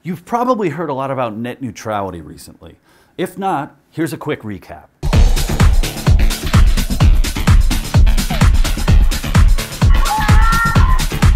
You've probably heard a lot about net neutrality recently. If not, here's a quick recap.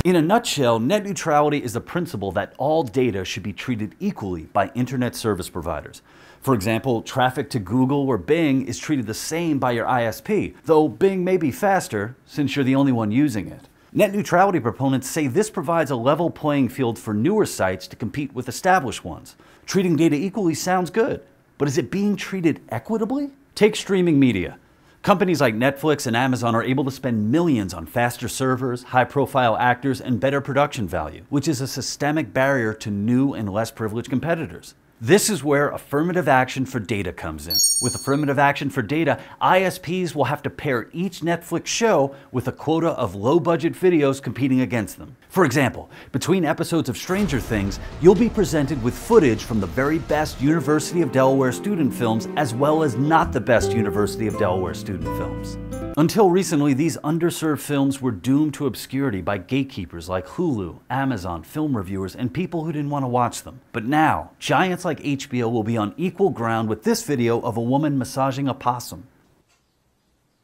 In a nutshell, net neutrality is the principle that all data should be treated equally by internet service providers. For example, traffic to Google or Bing is treated the same by your ISP, though Bing may be faster since you're the only one using it. Net neutrality proponents say this provides a level playing field for newer sites to compete with established ones. Treating data equally sounds good, but is it being treated equitably? Take streaming media. Companies like Netflix and Amazon are able to spend millions on faster servers, high-profile actors, and better production value, which is a systemic barrier to new and less privileged competitors. This is where affirmative action for data comes in. With affirmative action for data, ISPs will have to pair each Netflix show with a quota of low-budget videos competing against them. For example, between episodes of Stranger Things, you'll be presented with footage from the very best University of Delaware student films as well as not the best University of Delaware student films. Until recently, these underserved films were doomed to obscurity by gatekeepers like Hulu, Amazon, film reviewers, and people who didn't want to watch them. But now, giants like HBO will be on equal ground with this video of a woman massaging a possum.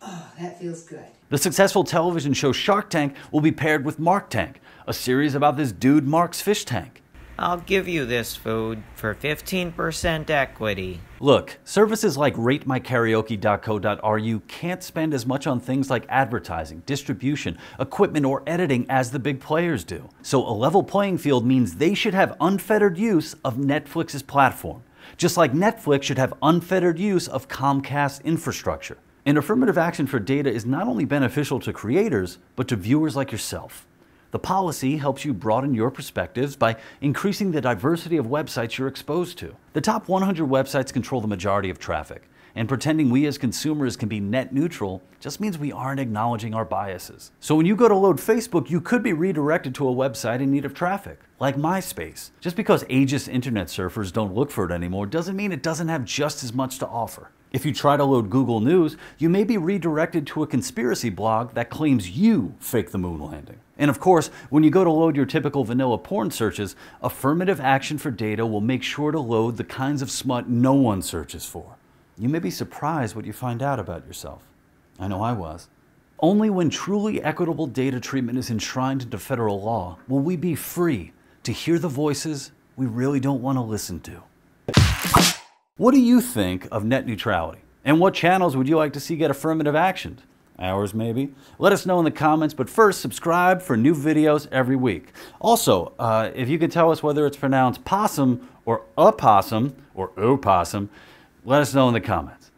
Oh, that feels good. The successful television show Shark Tank will be paired with Mark Tank, a series about this dude Mark's fish tank. I'll give you this food for 15% equity. Look, services like ratemykaraoke.co.ru can't spend as much on things like advertising, distribution, equipment, or editing as the big players do. So a level playing field means they should have unfettered use of Netflix's platform, just like Netflix should have unfettered use of Comcast's infrastructure. And affirmative action for data is not only beneficial to creators, but to viewers like yourself. The policy helps you broaden your perspectives by increasing the diversity of websites you're exposed to. The top 100 websites control the majority of traffic, and pretending we as consumers can be net neutral just means we aren't acknowledging our biases. So when you go to load Facebook, you could be redirected to a website in need of traffic, like MySpace. Just because ageist internet surfers don't look for it anymore doesn't mean it doesn't have just as much to offer. If you try to load Google News, you may be redirected to a conspiracy blog that claims you faked the moon landing. And of course, when you go to load your typical vanilla porn searches, affirmative action for data will make sure to load the kinds of smut no one searches for. You may be surprised what you find out about yourself. I know I was. Only when truly equitable data treatment is enshrined into federal law will we be free to hear the voices we really don't want to listen to. What do you think of net neutrality? And what channels would you like to see get affirmative actioned? Ours maybe? Let us know in the comments, but first subscribe for new videos every week. Also, if you could tell us whether it's pronounced possum or opossum, let us know in the comments.